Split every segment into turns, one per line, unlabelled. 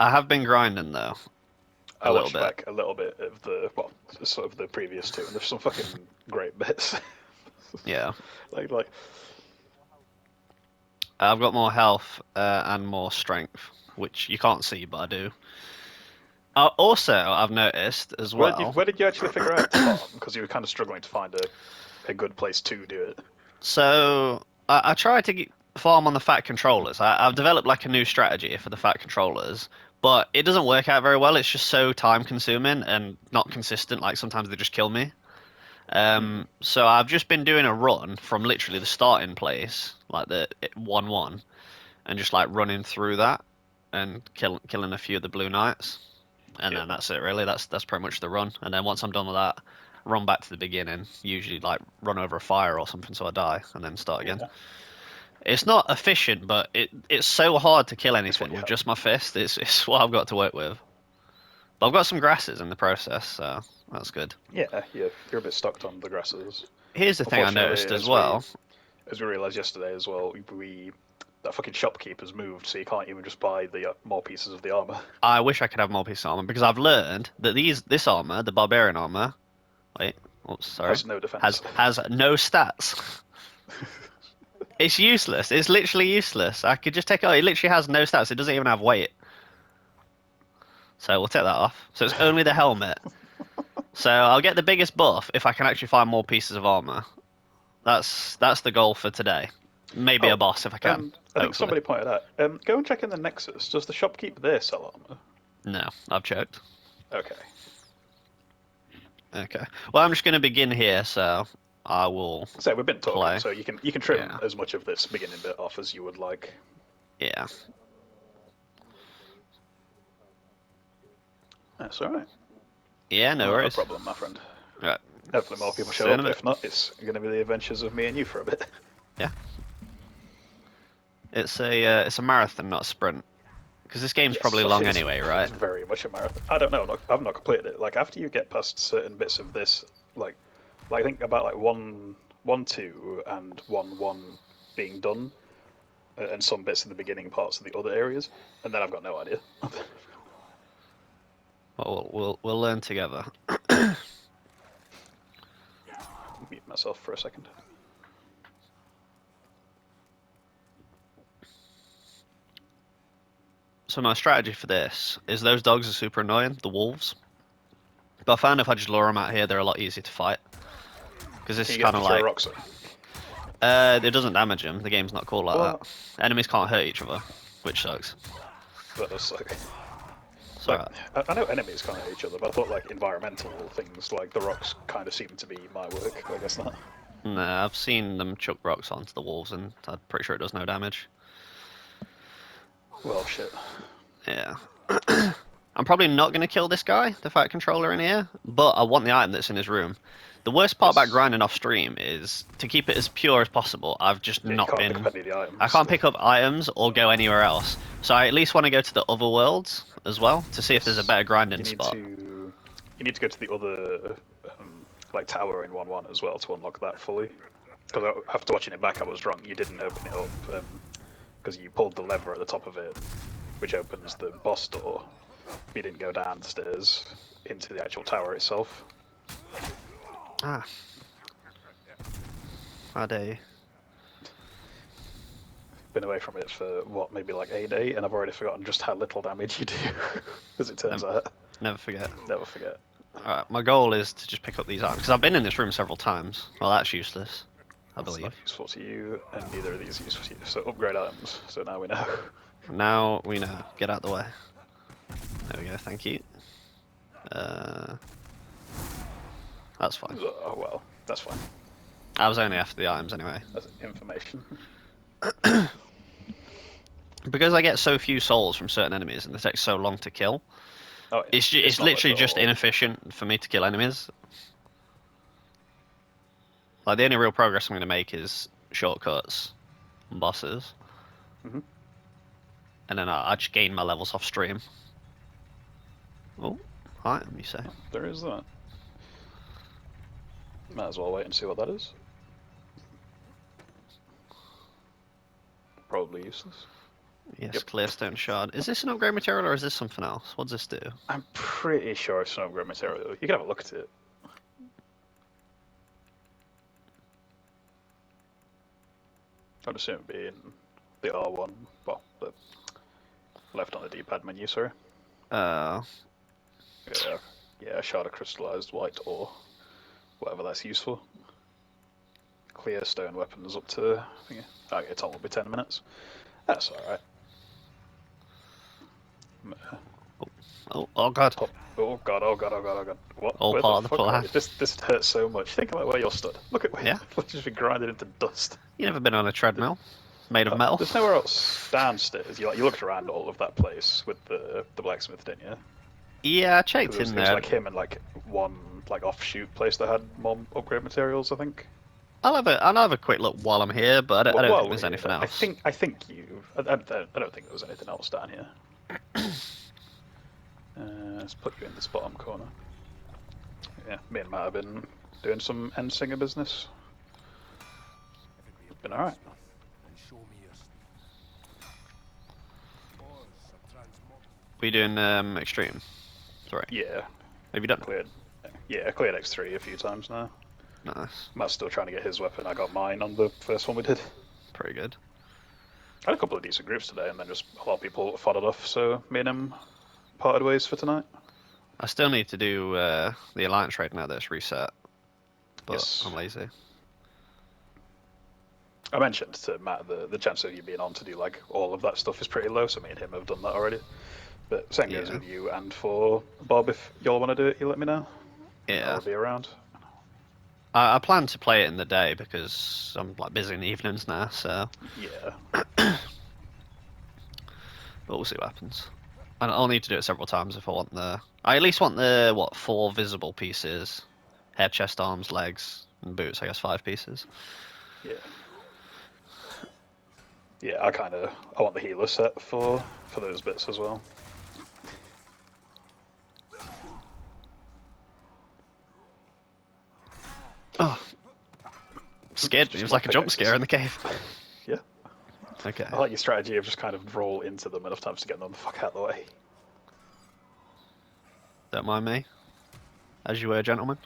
I have been grinding though,
I
a little
watched
bit.
back a little bit of sort of the previous two, and there's some fucking great bits.
Yeah,
like,
I've got more health and more strength, which you can't see, but I do. Also, I've noticed as well.
where did you actually figure out to farm? Because you were kind of struggling to find a good place to do it.
So I tried to farm on the fat controllers. I've developed like a new strategy for the fat controllers, but it doesn't work out very well. It's just so time consuming and not consistent. Like sometimes they just kill me.
Hmm.
So I've just been doing a run from literally the starting place, like the 1-1, and just like running through that and killing a few of the blue knights, and
Yeah,
then that's it really. That's pretty much the run. And then once I'm done with that, run back to the beginning. Usually like run over a fire or something so I die, and then start again.
yeah.
It's not efficient, but it's so hard to kill
It's what
anything
you
with
have.
just my fist. It's what I've got to work with. But I've got some grasses in the process, so that's good.
Yeah, you're a bit stuck on the grasses.
Here's the thing I
Unfortunately,
noticed as well.
as we realized yesterday as well, we that fucking shopkeeper's moved, so you can't even just buy the more pieces of the armor.
I wish I could have more pieces of armor because I've learned that this armor, the barbarian armor, wait, oops, sorry,
Has no
has
defense.
has no stats. It's useless. It's literally useless. I could just take it. Oh, it literally has no stats. It doesn't even have weight. So we'll take that off. So it's only the helmet. So I'll get the biggest buff if I can actually find more pieces of armor. That's the goal for today. Maybe a
Oh,
boss if I can.
I think
Hopefully.
somebody pointed out. Go and check in the Nexus. Does the shopkeeper there sell armor?
No, I've checked.
Okay.
Okay. Well, I'm just going to begin here, so I will
So we've been talking,
play.
so you can trim
Yeah.
as much of this beginning bit off as you would like.
Yeah.
That's all right.
Yeah, no
Not a
worries.
problem, my friend.
Right.
Hopefully more people
See
show
you in a
up.
bit.
If not, it's going to be the adventures of me and you for a bit.
Yeah. It's a marathon, not a sprint. Because this game's probably
Yes,
long
it's
anyway,
it's
right?
very much a marathon. I don't know. I've not completed it. Like after you get past certain bits of this, like I think about like 1, 1, 2, and 1, 1 being done, and some bits in the beginning parts of the other areas, and then I've got no idea.
Well, we'll learn together.
Mute myself for a second.
So my strategy for this is those dogs are super annoying, the wolves. But I found if I just lure them out here, they're a lot easier to fight. Because this
Can
is
you get them
kind
to
of
throw
like,
rocks?
it doesn't damage them. The game's not cool like that.
Well,
Enemies can't hurt each other, which sucks.
that does like
It's
like
alright.
I know enemies can't hit each other, but I thought like environmental things like the rocks kind of seem to be my work. I guess not.
No, I've seen them chuck rocks onto the wolves, and I'm pretty sure it does no damage.
Well, shit.
Yeah. I'm probably not going to kill this guy, the fat controller in here, but I want the item that's in his room. The worst part about
Yes.
grinding off stream is to keep it as pure as possible. I've just
Yeah, you
not
can't pick up
been.
any of the
I
items.
can't pick up items or go anywhere else. So I at least want to go to the other worlds as well to see if there's a
Yes.
better grinding
You need
spot.
to you need to go to the other like tower in 1, 1 as well to unlock that fully. Because after watching it back, I was wrong. You didn't open it up because you pulled the lever at the top of it, which opens the boss door. You didn't go downstairs into the actual tower itself.
Ah, how dare you.
Been away from it for what, maybe like a day, and I've already forgotten just how little damage you do. As it turns
Never,
out,
never forget.
never forget.
Alright, my goal is to just pick up these items because I've been in this room several times. Well, that's useless, I
That's not
believe.
useful to you, and neither of these are useful to you. So upgrade items. So now we know.
Now we know. Get out the way. There we go. Thank you. Uh, that's fine.
Oh well, that's fine.
I was only after the items anyway.
That's information.
Because I get so few souls from certain enemies and they take so long to kill,
Oh yeah, it's
it's
not worth
literally
it
just
all.
inefficient for me to kill enemies. Like the only real progress I'm going to make is shortcuts and bosses,
Hmm.
and then I just gain my levels off stream. Oh, item you say?
Oh, there is that. Might as well wait and see what that is. Probably useless.
Yes,
Yep.
clear stone shard. Is this an upgrade material or is this something else? What does this do?
I'm pretty sure it's an upgrade material. You can have a look at it. I'd assume it'd be in the R1, well, the left on the D-pad menu, sorry.
Uh,
Yeah, shard of crystallized white ore, whatever that's useful. Clear stone weapons up to, I think, okay, time will be 10 minutes. That's alright.
oh god.
Oh god, oh god, oh god, oh god. What?
All
Where the
part of the
fuck are
plan.
you? This hurts so much. Think about where you're stood. Look at where
Yeah.
you've just been grinded into dust.
You never been on a treadmill made of metal?
There's nowhere else downstairs. You looked around all of that place with the blacksmith, didn't you?
Yeah, I
Because
checked in
it was
there.
like him and like one like offshoot place that had more upgrade materials, I think.
I'll have a quick look while I'm here, but I don't think there's anything else.
I think you. I don't think there was anything else down here. Let's put you in this bottom corner. Yeah, me and Matt have been doing some end singer business. Been alright.
Are you doing extreme? Sorry.
Yeah.
Have you done it?
Cleared. Yeah, I cleared X3 a few times now.
Nice.
Matt's still trying to get his weapon. I got mine on the first one we did.
Pretty good.
I had a couple of decent groups today, and then just a lot of people fodded off, so me and him parted ways for tonight.
I still need to do the alliance raid now that it's reset, but
Yes.
I'm lazy.
I mentioned to Matt the chance of you being on to do like all of that stuff is pretty low, so me and him have done that already. But same goes with you and for Bob. If y'all want to do it, you let me know.
Yeah.
I'll be around.
I plan to play it in the day because I'm like busy in the evenings now, so.
Yeah.
But we'll see what happens. And I'll need to do it several times if I want the. I at least want the 4 visible pieces: head, chest, arms, legs, and boots. I guess 5 pieces.
Yeah. Yeah, I want the healer set for those bits as well.
Oh, scared me. It was like a jump scare in the cave.
Yeah.
Okay.
I like your strategy of just kind of roll into them enough times to get them the fuck out of the way.
Don't mind me. As you were, gentlemen.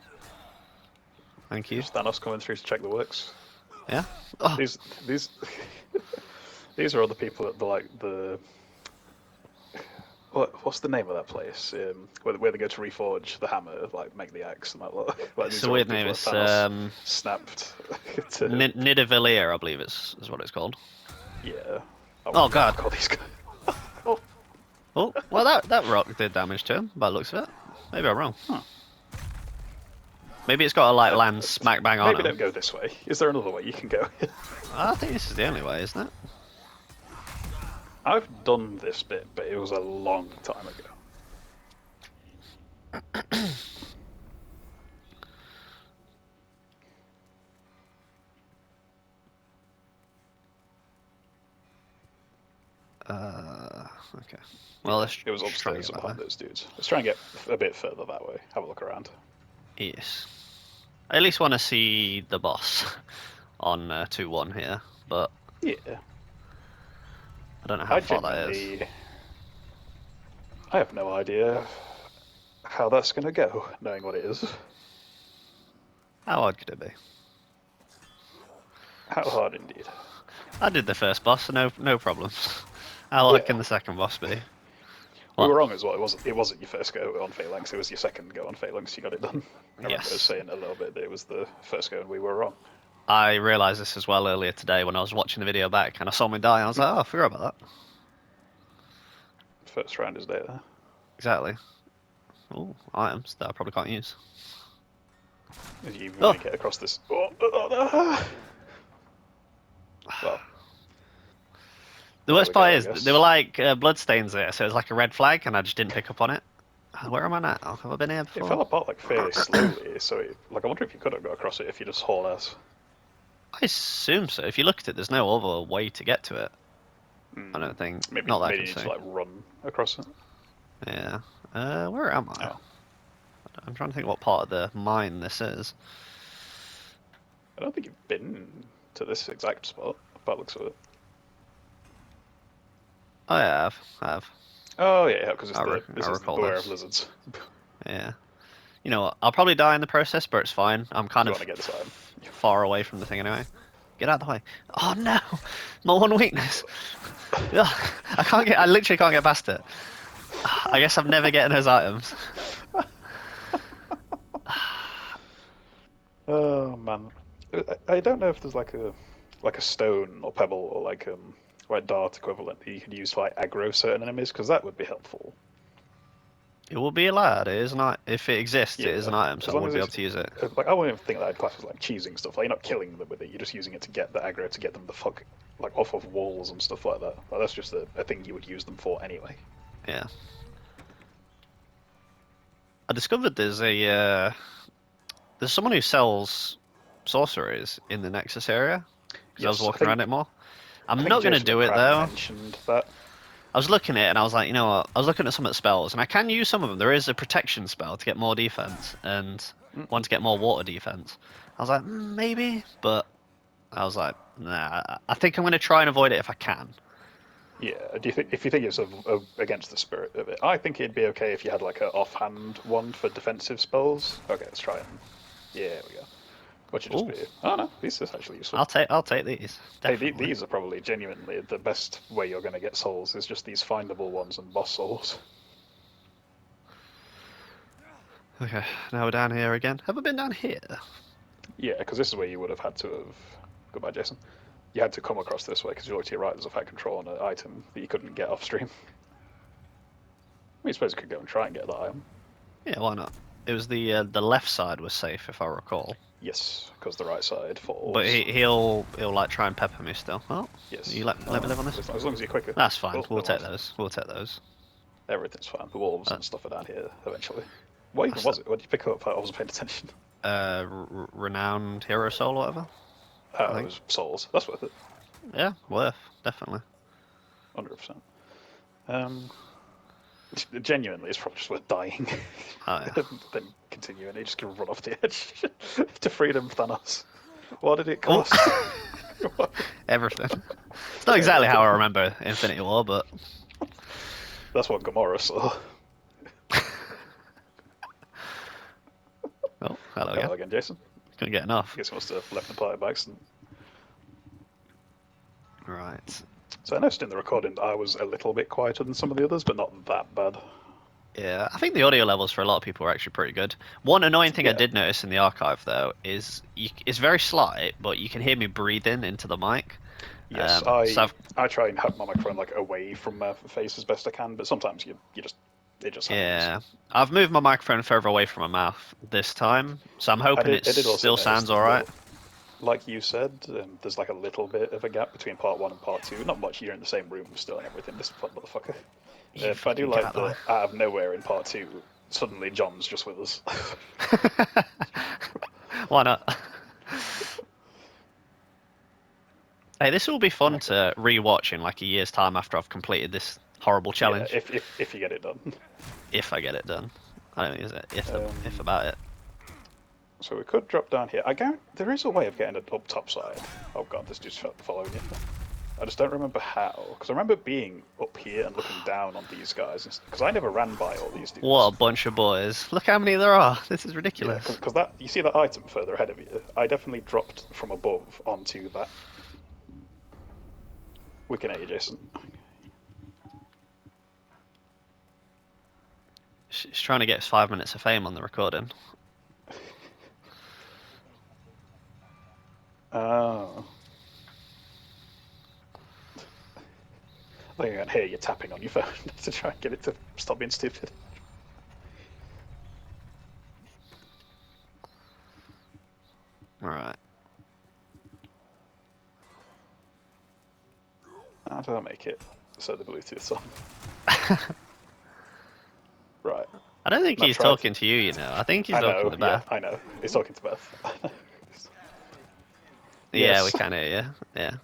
Thank you.
Thanos coming through to check the works.
Yeah. Oh.
These these are all the people at the what's the name of that place? Where they go to reforge the hammer, like make the axe and that lot. Like,
It's a weird name. It's
snapped.
Nidavellir, I believe is what it's called.
Yeah.
Oh god.
God, these guys.
Oh, well that rock did damage to him by the looks of it. Maybe I'm wrong.
Huh.
Maybe it's got to like land smack bang on
Maybe
him.
don't go this way. Is there another way you can go?
I think this is the only way, isn't it?
I've done this bit, but it was a long time ago.
Okay. Well, let's
It was
try and
upstairs
get
behind
back
those dudes. Let's try and get a bit further that way. Have a look around.
there. Yes. I at least want to see the boss on 2-1 here, but
Yeah.
I don't know how far that is.
genuinely- I have no idea how that's going to go, knowing what it is.
How hard could it be?
How hard indeed.
I did the first boss, so no problems. How hard
Yeah.
can the second boss be?
We
What?
were wrong as well. It wasn't your first go on Phalanx. It was your second go on Phalanx. You got it done. I remember
Yes.
saying a little bit that it was the first go and we were wrong.
I realised this as well earlier today when I was watching the video back and I saw me die. I was like, oh, I forgot about that.
First round is there.
Exactly. Oh, items that I probably can't use.
If you want to get across this. Well,
The worst
we go,
part
I
is
guess.
there were like bloodstains there, so it was like a red flag, and I just didn't pick up on it. Where am I now? Have I been here
it
before?
fell apart like fairly slowly. So, I wonder if you could have got across it if you just haul ass.
I assume so. If you look at it, there's no other way to get to it. I don't think.
Maybe
Not that I
maybe
can
you need
see.
to like run across it.
Yeah. Where am I?
Oh.
I'm trying to think what part of the mine this is.
I don't think you've been to this exact spot, by the looks of it.
I have.
Oh yeah, because it's
I
this is the
recall
Beware of
this.
Lizards.
Yeah. You know what? I'll probably die in the process, but it's fine. I'm kind
You
of
want to get this item.
far away from the thing anyway. Get out of the way. Oh no! My one weakness. Ugh, I can't get. I literally can't get past it. I guess I'm never getting those items.
Oh man, I don't know if there's like a stone or pebble or like dart equivalent that you could use to like aggro certain enemies because that would be helpful.
It will be allowed. It is not. If it exists, it is
Yeah,
an item, so
as
I
long
would
as
be able
it's
to use it.
like I wouldn't even think that I'd class as like cheesing stuff. Like you're not killing them with it. You're just using it to get the aggro to get them the fuck like off of walls and stuff like that. Like, that's just a thing you would use them for anyway.
Yeah. I discovered there's someone who sells sorceries in the Nexus area because I was
Yes,
walking around it more.
I
I'm
think
not gonna
Jason
do it
McCran
though.
mentioned that.
I was looking at it and I was like, you know what? I was looking at some of the spells and I can use some of them. There is a protection spell to get more defense and
Mm,
one to get more water defense. I was like, maybe, but I was like, nah. I think I'm gonna try and avoid it if I can.
Yeah, do you think if you think it's against the spirit of it? I think it'd be okay if you had like an offhand one for defensive spells. Okay, let's try it. Yeah, there we go. Which would just
Oh,
be, oh no, this is actually useful.
I'll take these
Hey,
definitely.
these are probably genuinely the best way you're going to get souls is just these findable ones and boss souls.
Okay, now we're down here again. Have I been down here?
Yeah, because this is where you would have had to have. Goodbye, Jason. You had to come across this way because you look to your right. There's a fat control on an item that you couldn't get off stream. I suppose you could go and try and get that item.
Yeah, why not? It was the left side was safe if I recall.
Yes, because the right side
But
falls.
he'll like try and pepper me still. Oh,
Yes.
you let me live on this.
As long as you're quicker.
That's fine.
Oh,
We'll
never
take
mind.
those. We'll take those.
Everything's fine. The wolves
Uh,
and stuff are down here eventually. What even
that's
was it? What did you pick up? I wasn't paying attention.
renowned hero soul, or whatever. I
It
think.
was souls. That's worth it.
Yeah, worth definitely.
100%. Um, Genuinely, it's probably just worth dying.
Oh yeah.
Then continue, and you just can run off the edge to freedom, Thanos. What did it
Oh,
cost?
everything. It's not exactly how I remember Infinity War, but
That's what Gamora saw.
oh, hello again.
Hello again, Jason.
Couldn't get enough.
I guess he must have left the party by accident.
Right.
So I noticed in the recording that I was a little bit quieter than some of the others, but not that bad.
Yeah, I think the audio levels for a lot of people are actually pretty good. One annoying thing I
Yeah.
did notice in the archive, though, is it's very slight, but you can hear me breathing into the mic.
Yes,
So
I try and have my microphone like away from my face as best I can, but sometimes you just it just happens.
yeah, I've moved my microphone further away from my mouth this time, so I'm hoping it
I did also
still
notice
sounds all right.
that, like you said, there's like a little bit of a gap between part one and part two. Not much. You're in the same room still and everything. This fun motherfucker.
You
But I do
fucking get
like
out the way.
that out of nowhere in part two, suddenly John's just with us.
Why not? Hey, this will be fun to re-watch in like a year's time after I've completed this horrible
Yeah,
challenge.
if you get it done.
If I get it done. I don't think there's a if
Um,
about it.
So we could drop down here. There is a way of getting it up top side. Oh god, this dude's following you. I just don't remember how. Because I remember being up here and looking down on these guys. Because I never ran by all these dudes.
What a bunch of boys. Look how many there are. This is
Yeah,
ridiculous.
because that you see that item further ahead of you. I definitely dropped from above onto that. We can hear you, Jason.
She's trying to get us 5 minutes of fame on the recording.
Oh. I think I can hear you tapping on your phone to try and get it to stop being stupid.
Alright.
How do I make it so the Bluetooth's on? Right.
I don't think
I've
he's
tried.
talking to you, you know. I think he's
I
talking
know,
to
yeah,
Beth.
I know. He's talking to Beth.
Yeah, we
Yes.
can hear you. Yeah.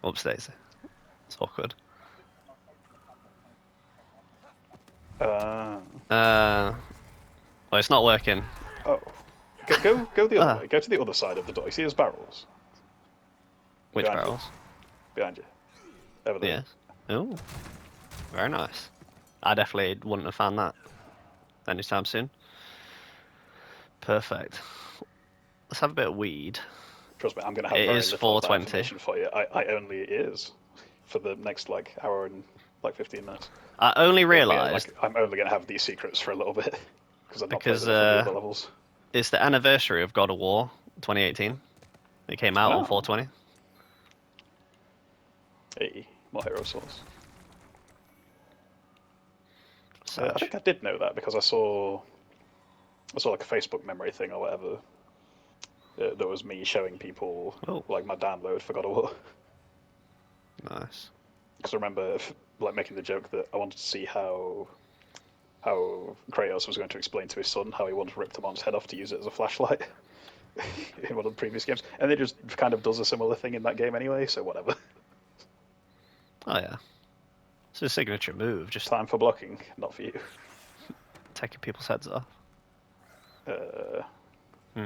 Upstairs. It's awkward.
Uh,
Well, it's not working.
oh. Go the other way. Go to the other side of the door. You see those barrels?
Which
Behind
barrels?
Behind you. Over there.
Yeah. Oh, very nice. I definitely wouldn't have found that anytime soon. Perfect. Let's have a bit of weed.
Trust me, I'm gonna have
It
very
is
little of that
4:20.
information for you. I only it is for the next like hour and like 15 minutes.
I only
Yeah,
realised
I'm only gonna have these secrets for a little bit because I'm not playing
because
enough of the other levels.
it's the anniversary of God of War 2018. It came out on 420.
Hey, more hero souls. I
Such.
think I did know that because I saw like a Facebook memory thing or whatever. That was me showing people
Oh,
like my download for God of War.
nice.
Because I remember like making the joke that I wanted to see how Kratos was going to explain to his son how he once ripped a man's head off to use it as a flashlight in one of the previous games, and it just kind of does a similar thing in that game anyway. So whatever.
Oh yeah. It's a signature move, just
Time for blocking, not for you.
taking people's heads off.
Hmm.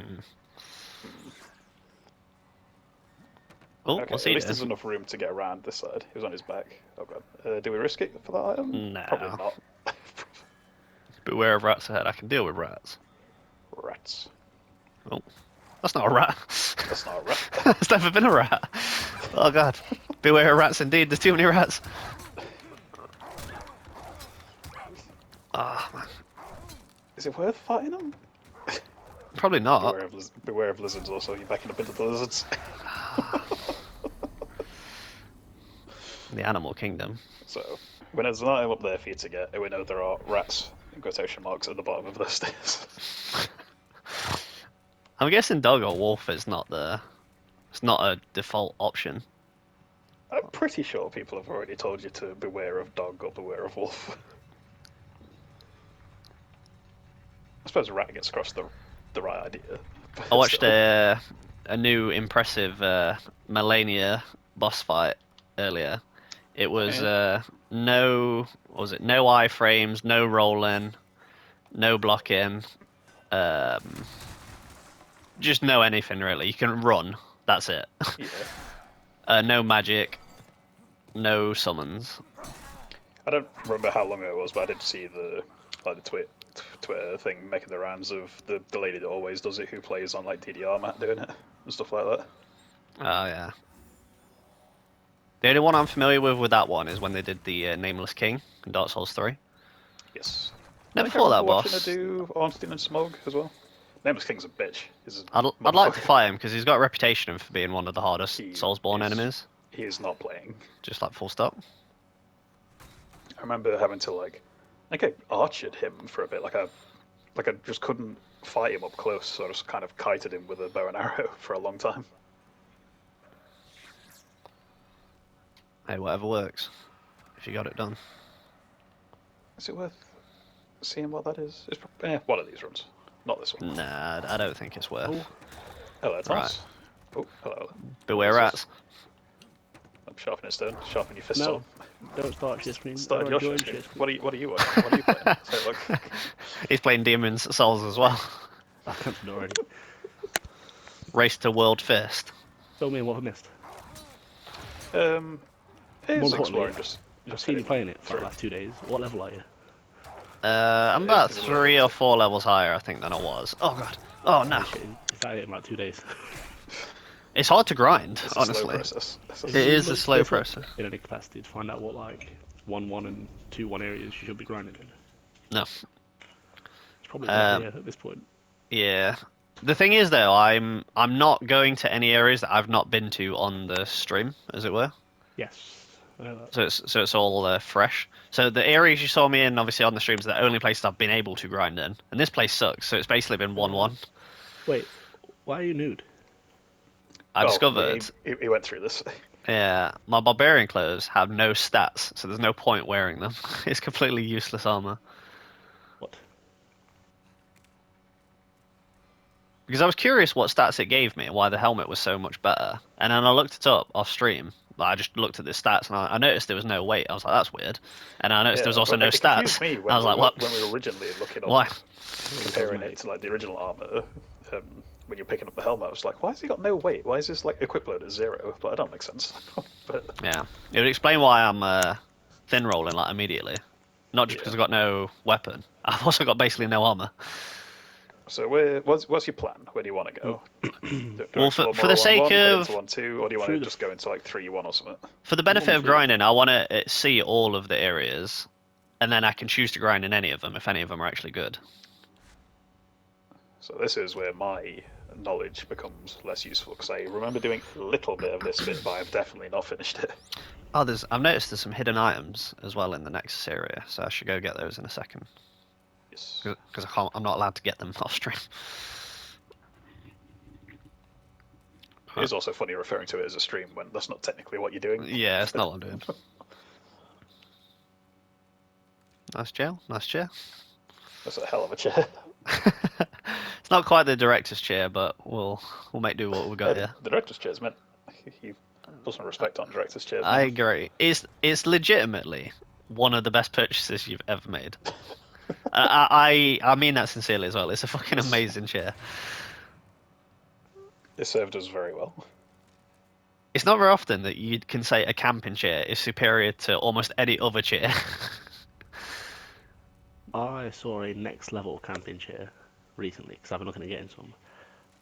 Oh,
Okay,
what's
at
he
least
doing?
there's enough room to get around this side. He was on his back. Oh god. Do we risk it for that item?
No.
Probably not.
Beware of rats ahead. I can deal with rats.
Rats.
Oh, that's not a rat.
That's not a rat.
It's never been a rat. Oh god. Beware of rats indeed. There's too many rats. Ah, man.
Is it worth fighting them?
Probably not.
Beware of lizards also. You're backing up into the lizards.
The animal kingdom.
So, when there's an item up there for you to get, we know there are rats in quotation marks at the bottom of the stairs.
I'm guessing dog or wolf is not the. It's not a default option.
I'm pretty sure people have already told you to beware of dog or beware of wolf. I suppose rat gets across the right idea.
I watched a new impressive Melania boss fight earlier. It was no, what was it? No iframes, no rolling, no blocking, just no anything really. You can run. That's it.
Yeah.
No magic, no summons.
I don't remember how long it was, but I did see the Twitter thing making the rounds of the lady that always does it, who plays on like DDR mat doing it and stuff like that.
Oh yeah. The only one I'm familiar with that one is when they did the Nameless King in Dark Souls 3.
Yes.
Never
I think I
fought that
remember
boss.
watching her do Ornstein and Smog as well. Nameless King's a bitch.
I'd like to fight him because he's got a reputation for being one of the hardest Soulsborne enemies.
He is not playing.
Just like full stop.
I remember having to like I think I archered him for a bit, like I just couldn't fight him up close, so I just kind of kited him with a bow and arrow for a long time.
Hey, whatever works. If you got it done.
Is it worth seeing what that is? It's one of these runs, not this one.
Nah, I don't think it's worth.
Oh, hello, Thomas. Right. Oh, hello.
Beware rats.
I'm sharpening stone. Sharpen your fists
No,
on.
don't start shit screen.
Start your shit screen. What are you watching? What are you playing? So, look.
He's playing Demon's Souls as well.
I cancelled already.
Race to world first.
Tell me what I missed.
Here's exploring.
I've seen you playing it for the last 2 days. What level are you?
I'm about 3 or 4 levels higher, I think, than I was. Oh god. Oh no.
You started it in like 2 days.
It's hard to grind,
it's
honestly.
A slow process.
It is a slow process.
In any capacity to find out what like 1-1 and 2-1 areas you should be grinding in.
No.
It's probably not here at this point.
Yeah. The thing is, though, I'm not going to any areas that I've not been to on the stream, as it were.
Yes. I know that.
So it's all fresh. So the areas you saw me in, obviously on the streams, are the only places I've been able to grind in, and this place sucks. So it's basically been 1-1.
Wait, why are you nude?
I discovered.
He went through this.
Yeah, my barbarian clothes have no stats, so there's no point wearing them. It's completely useless armor.
What?
Because I was curious what stats it gave me and why the helmet was so much better. And then I looked it up off stream. I just looked at the stats and I noticed there was no weight. I was like, that's weird. And I noticed there was also no stats.
Me when
I was like, what?
When we were originally looking up,
Why?
comparing it to like the original armor, when you're picking up the helmet, I was like, why has he got no weight? Why is this like equip load at 0? But that don't make sense. But
Yeah, it would explain why I'm thin rolling like immediately. Not just because I've got no weapon. I've also got basically no armor.
so what's your plan? Where do you want to go? Do
Well,
explore
for
more
the
of
sake
1-1, head
of
into 1-2, or do you want to just go into like 3-1 or something?
for the benefit of
through-
grinding, I want to see all of the areas, and then I can choose to grind in any of them if any of them are actually good.
So this is where my knowledge becomes less useful, because I remember doing a little bit of this bit, but I've definitely not finished it.
Oh, I've noticed there's some hidden items as well in the next area, so I should go get those in a second.
Yes.
Because I'm not allowed to get them off stream.
It is also funny referring to it as a stream when that's not technically what you're doing.
Yeah, it's not what I'm doing. Nice chair, nice chair.
That's a hell of a chair.
It's not quite the director's chair, but we'll make do what we got here.
The director's chair's meant. You put some respect on director's chairs.
I
Man.
agree. It's legitimately one of the best purchases you've ever made. I mean that sincerely as well. It's a fucking amazing chair.
It served us very well.
It's not very often that you can say a camping chair is superior to almost any other chair.
I saw a next level camping chair recently because I've been looking at getting some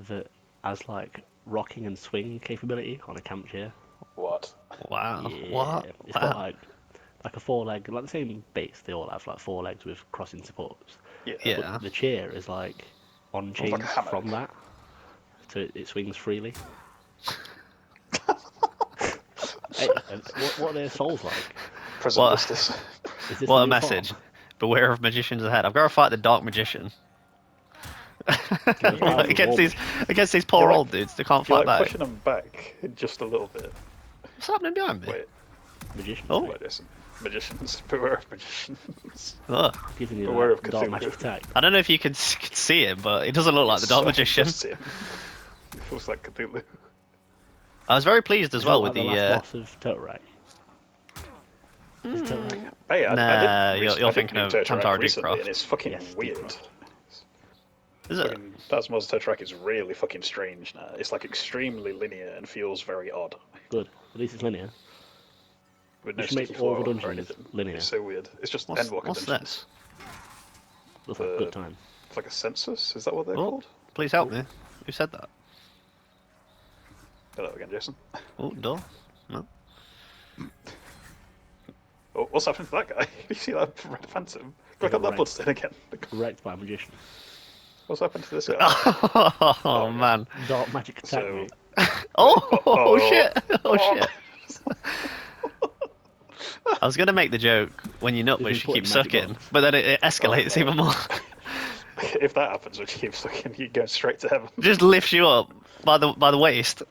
that has like rocking and swing capability on a camp chair.
What?
Wow.
Yeah,
What?
it's
Wow.
got like a 4-leg, like the same base. They all have like 4 legs with crossing supports.
Yeah.
But the chair is like on chain
like a hammock.
from that, so it swings freely. Hey, what are their souls like?
Present
What?
justice.
Is this
What a
new
message.
farm?
Beware of magicians ahead. I've got to fight the dark magician.
Guys,
against these poor
You're
old dudes, they can't
You're
fight
like
back.
pushing them back just a little bit.
What's happening behind me?
Wait,
magicians.
Oh.
wait, listen. Magicians. Beware of magicians.
Ugh.
Giving you
Beware
that
of
dark
Cthulhu.
magic attack.
I don't know if you can see him, but it doesn't look like the dark
So
magician.
just him. It feels like Cthulhu.
I was very pleased as
Is
well
that
with
like
the.
last boss of Toterak. Is Toterak?
Hey,
Nah,
I
you're
did
thinking of
Toterak
Tantara
recently,
Deepcroft.
and it's fucking
Yes,
weird.
Deepcroft.
Is it?
Fucking Phasma's Toterak is really fucking strange now. It's like extremely linear and feels very odd.
Good. At least it's linear.
With
We
no
should make
sticky
all the
floor or
dungeons
anything.
linear.
It's so weird. It's just
What's
Endwalker
this?
dungeons.
Looks like a good time.
It's like a census. Is that what they're
Oh,
called?
please help me. Who said that?
Hello again, Jason.
Oh, door. No.
Oh, what's happened to that guy? you see that red phantom? Look at that
Right.
bloodstain again.
Wrecked by a magician.
What's happened to this guy?
Oh man.
Dark magic attack,
So-
mate.
Oh shit. Oh
Oh.
shit. I was gonna make the joke when you nut,
If
but
you
she
put
keeps
magic
sucking,
box.
but then it escalates
no.
even more.
if that happens, which keeps looking, you go straight to heaven.
Just lifts you up by the waist.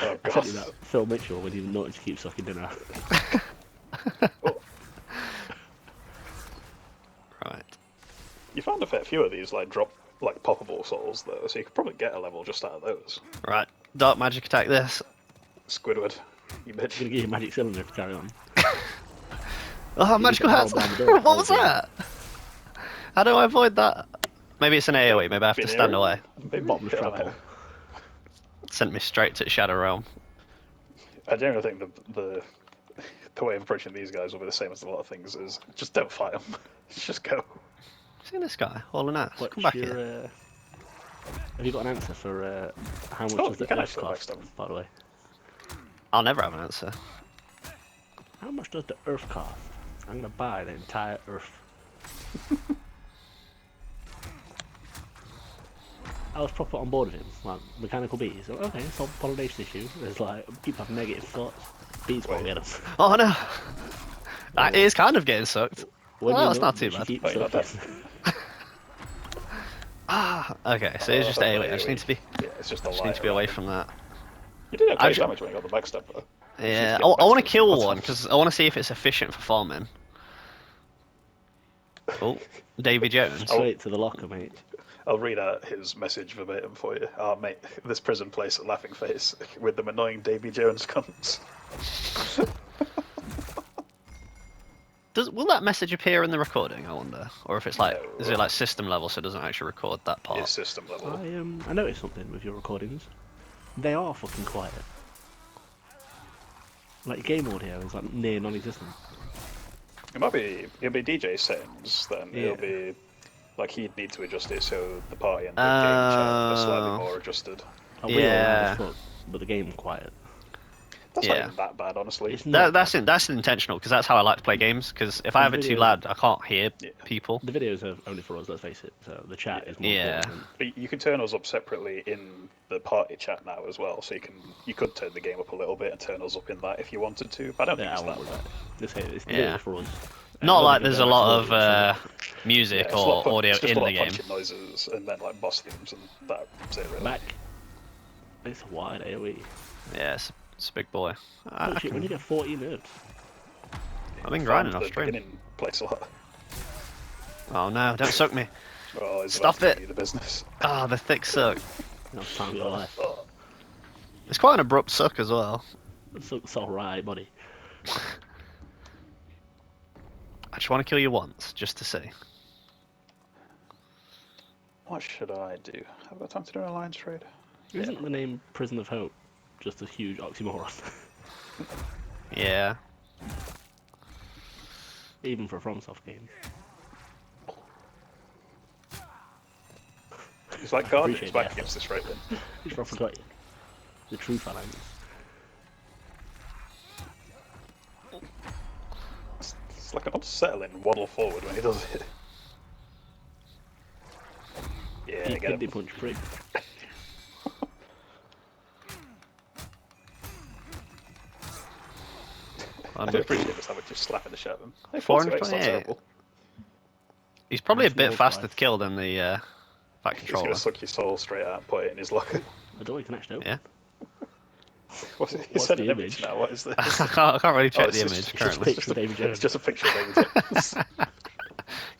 Oh
I
god.
sent you that Phil Mitchell when you noticed to keep sucking dinner.
Oh,
Right.
you found a fair few of these like poppable souls though, so you could probably get a level just out of those.
Right. Dark magic attack this.
Squidward, you
I'm gonna
bitch.
give you a magic cylinder to carry on.
Oh, magical
can
hats.
hold down the door.
What was
Hold
that? How do I avoid that? Maybe it's an AoE. Maybe I have to
Been
stand
here?
away.
Maybe,
Bottomless
I don't
trap
know.
hole.
Sent me straight to Shadow Realm.
I generally think the way of approaching these guys will be the same as a lot of things: is just don't fight them, just go.
See this guy hauling ass.
What's
Come back
your,
here.
have you got an answer for how much
Oh,
does
you
the
can
Earth
actually
cost,
backstab him.
by the way?
I'll never have an answer.
How much does the Earth cost? I'm gonna buy the entire Earth. I was proper on board with him, like mechanical bees. Like, okay, solve the pollination issue. There's like people have negative thoughts. Bees won't
Wait.
get us.
Oh no. It is kind of getting sucked.
When
Oh,
you
that's
know,
not too
you should
bad.
keep
Oh, you're not
sucking.
Ah, okay, so it's just AoE. I just need to be,
Yeah, it's just a
just need to be away from that.
You did okay
Actually-
damage when you got the backstab though.
Yeah,
get
I want to
backstab.
kill
That's
one
fine.
because I want to see if it's efficient for farming. Oh, Davy Jones.
Straight to the locker, mate.
I'll read out his message verbatim for you. Oh, mate, this prison place at Laughing Face with them annoying Davy Jones cunts.
Will that message appear in the recording? I wonder, or if it's like,
No.
is it like system level, so it doesn't actually record that part?
It's system level.
I noticed something with your recordings. They are fucking quiet. Like game audio is like near non-existent.
It'll be DJ settings, then
Yeah.
it'll be like he'd need to adjust it so the party and the game chat are slightly more adjusted.
Like, we are loud
Yeah.
as fuck, but the game's quiet.
That's
Yeah.
not even that bad, honestly.
It's not.
That's intentional because that's how I like to play games. Because if I have it too loud, I can't hear
Yeah.
people.
The videos are only for us, let's face it. So the chat is more
Yeah.
important.
But you can turn us up separately in the party chat now as well, so you could turn the game up a little bit and turn us up in that if you wanted to. But I don't
Yeah, I
think
won't
it's
worry
that
about
bad.
it. It's the
Yeah.
videos for us.
Not
I
like
don't
there's a
think
lot
they're
of
actual
music
Yeah, it's a lot
or audio
it's just
in
a lot
the
of
game.
punching noises and then like boss themes and that's it really.
Back. It's a wide AoE.
Yeah, it's a big boy.
Oh shit, when you get 40 nerfs.
I've been
Farmed
grinding
the
off stream.
beginning place a lot.
Oh no, don't suck me.
Oh, it's
Stop
about to
it.
be the business.
Ah, the thick suck.
That's the time of your life.
Oh,
It's quite an abrupt suck as well.
It's alright, buddy.
I just want to kill you once, just to see.
what should I do? Have I got time to do an alliance trade?
Isn't the name Prison of Hope just a huge oxymoron?
Yeah.
Even for a FromSoft game.
It's like Guardians
Appreciate
back
the
against this right then.
It's rough and got you. The true phalanx.
It's like an unsettling waddle forward when he does it. Yeah,
You
get
kidney
him.
punch prick.
I do appreciate just how much you're slapping the shit out of him. Hey,
428.
428's not terrible.
He's probably a
Nice
bit
small
faster to
price.
kill than the Fat
He's
Controller.
gonna suck your soul straight out and put it in his locker.
The door you can actually open.
Yeah.
What's it? He
What's
said
the
an image
image?
now. What is this?
I can't really check
it's
the
just-
image
it's just
currently.
Picture of David
It's
Jones.
just a picture of David Jones.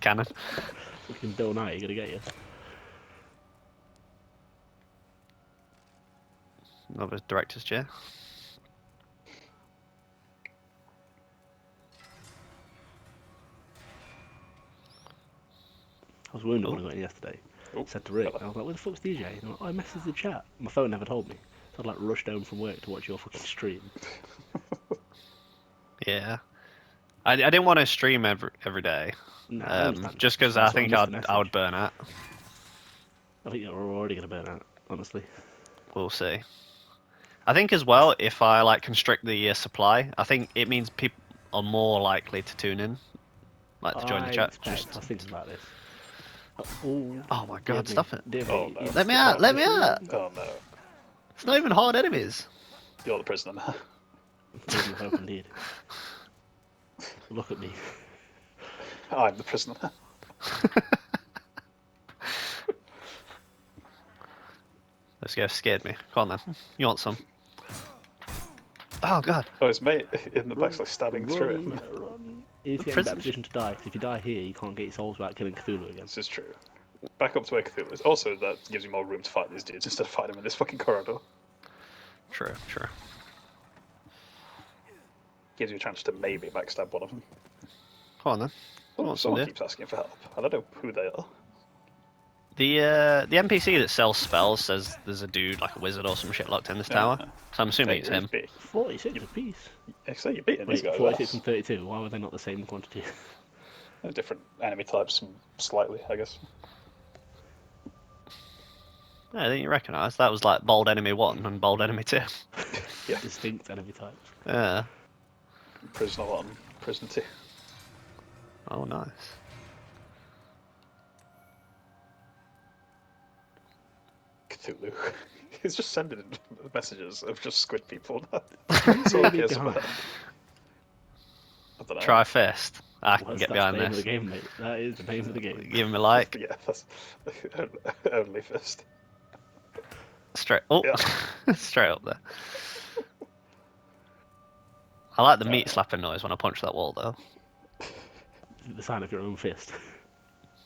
Canon.
Fucking Bill Nye, you're gonna get you.
Another director's chair.
I was wounded when I got in yesterday.
Oh,
Said to Rick,
hello.
I was like, where the fuck's DJ? And I'm like, oh, I messaged the chat. My phone never told me. So I'd like rush down from work to watch your fucking stream.
Yeah. I didn't want to stream every day.
No, I understand.
Just because I
That's why
think
missed the
I
message.
would burn out.
I think you're already gonna burn out, honestly.
We'll see. I think as well, if I like constrict the supply, I think it means people are more likely to tune in, like to join the chat.
I was thinking about this. Oh,
Oh my god, stop it.
Oh, no.
Let me out, let me out.
Oh no,
It's not even hard enemies.
you're the prisoner now.
Prison of Hope indeed. Look at me.
I'm the prisoner.
This guy scared me. Come on then. You want some? Oh god.
Oh, his mate in the back's like stabbing through
Run,
him.
run. If
The
you're in that
prison-
position to die, 'cause if you die here, you can't get your souls back killing Cthulhu again.
This is true. Back up to where Cthulhu is. Also, that gives you more room to fight these dudes instead of fighting them in this fucking corridor.
True, true.
Gives you a chance to maybe backstab one of them.
Come on then. You
Oh,
want some,
someone
dude?
keeps asking for help. I don't know who they are.
The NPC that sells spells says there's a dude, like a wizard or some shit, locked in this tower. So I'm assuming it's him.
46 apiece.
So you're beating these
Wait,
guys.
46 and 32. Why were they not the same quantity?
They're different enemy types, slightly, I guess.
Yeah, I think you recognise that was like bold enemy 1 and bold enemy 2.
Yeah.
Distinct enemy types.
Yeah.
Prisoner 1, Prisoner 2.
Oh, nice.
Cthulhu. He's just sending messages of just squid people. That's all he cares about. I don't know.
Try first. I can
What's
get
that
behind
the name
this.
of the game, mate? That is the name of the game.
Give him a like.
Yeah, that's only first.
Straight. Oh,
Yeah.
straight up there. I like the meat slapping noise when I punch that wall, though.
The sign of your own fist.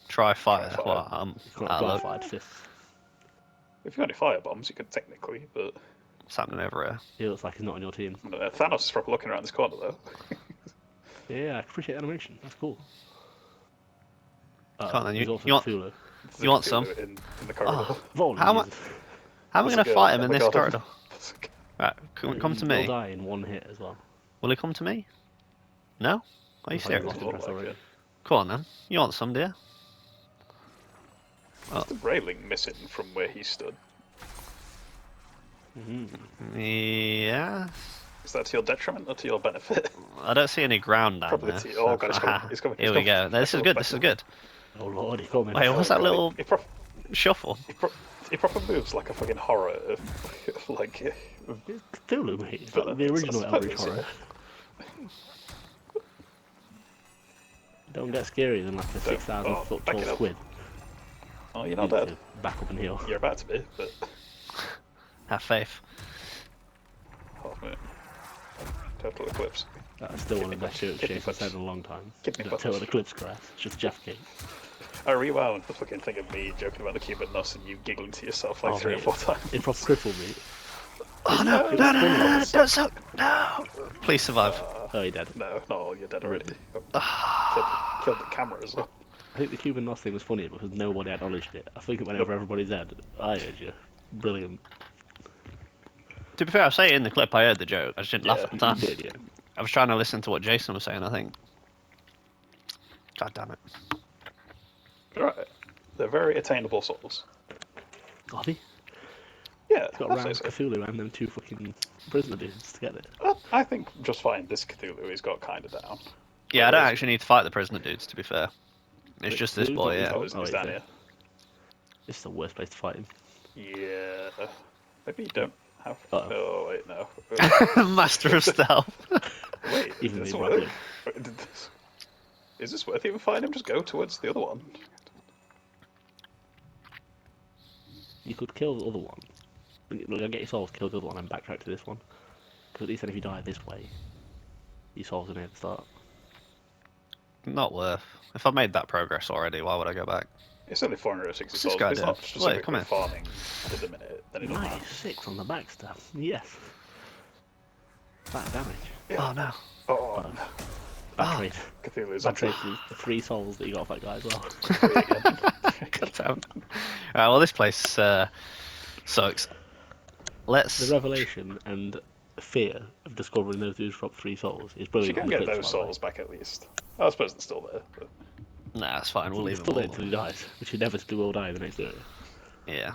Try fire.
Try fire.
Well,
You've got
I look.
clarified fists.
If you've got any firebombs, you could technically, but
What's happening over here?
He looks like he's not on your team.
Thanos is probably looking around this corner though.
Yeah, I appreciate the animation. That's cool.
Come on, then,
There's
you-
also
you want-
Cthulhu.
There's
You
a
want
Cthulhu
some?
in the corridor.
Oh,
Holy
how am I?
Jesus.
How am I
There's
going
a
to
girl
fight him
in
in
the
this
garden.
corridor? Right, come to
You'll
me.
die in one hit as well.
Will he come to me? No? Are you
Looks like
serious?
he's lost
Doesn't
interest
look like
already.
it.
Come on then. You want some, dear?
There's the railing missing from where he stood.
Yeah.
Is that to your detriment or to your benefit?
I don't see any ground down
Probably
there.
to oh god, it's coming. It's coming.
Here
it's
we
coming.
go. No, this is good. This is good.
Oh lord, he's coming.
Wait, what's
Oh,
that
God,
little
He
shuffle?
proper moves like a fucking horror. Like.
It's Cthulhu, mate. It's
But
like the original
I suppose,
Eldritch horror.
yeah.
Don't get scarier than like a 6,000
oh,
foot
back
tall
it up.
squid.
Oh, you're not
You need
dead.
to back up and heal.
You're about to be, but.
Have faith.
Half minute. Total eclipse.
That's still one of the best
Kidney
shirts I've
punch.
said in a long time.
Kidney
That
punch.
Total Eclipse grass. It's just Jeff Cake.
I rewound the fucking thing of me joking about the Cuban nuts and you giggling to yourself like
Oh,
3 or
mate.
4 times.
It proper crippled me.
Oh no!
No,
No! No!
it's
No! No! No!
funny.
Don't suck! No! Please survive.
Oh, you're dead.
No, not all, you're dead already. Killed the camera as well.
I think the Cuban Nos thing was funny because nobody acknowledged it. I think it went over everybody's head. I heard you. Brilliant.
To be fair, I say it in the clip. I heard the joke. I just didn't laugh
Yeah.
at the time.
You did, yeah.
I was trying to listen to what Jason was saying. I think. God damn it!
Right. They're very attainable souls.
Got he?
Yeah,
Got
I'd
around
say so.
Cthulhu and them 2 fucking prisoner dudes to get it.
I think just fine. This Cthulhu he's got kind of down.
Yeah, I don't actually need to fight the prisoner dudes. To be fair, it's just this
Cthulhu's
boy.
not
Yeah.
his
He's
Oh, he's
down
there.
here.
This is the worst place to fight him.
Yeah. Maybe you don't have.
Uh-oh.
Oh wait, no.
Master of stealth.
Wait,
Even
does this
me
work?
broccoli.
Wait, is this worth even fighting him? Just go towards the other one.
You could kill the other one. Look, get your souls, kill the other one, and backtrack to this one. Because at least then if you die this way, your souls are near the start.
Not worth. If I've made that progress already, why would I go back?
It's only 460
What's this
souls.
guy
It's
doing?
not
Wait,
specifically
come here.
farming at the minute. Then it don't matter.
Nice, 6 on the backstab. Yes. That damage.
Oh no!
Oh,
Bad
Ah.
trade.
Cthulhu's
Bad
on
trade for the 3 souls that you got off that guy as well.
God damn. Alright, well this place sucks. Let's.
The revelation and fear of discovering those dudes dropped 3 souls is
You
brilliant.
can
on the
get
clips,
those
by the way.
souls back at least. I suppose they're still there. But...
Nah, it's fine. We'll
He's
leave
still there
him.
until he dies, which inevitably will die in the next area.
Yeah.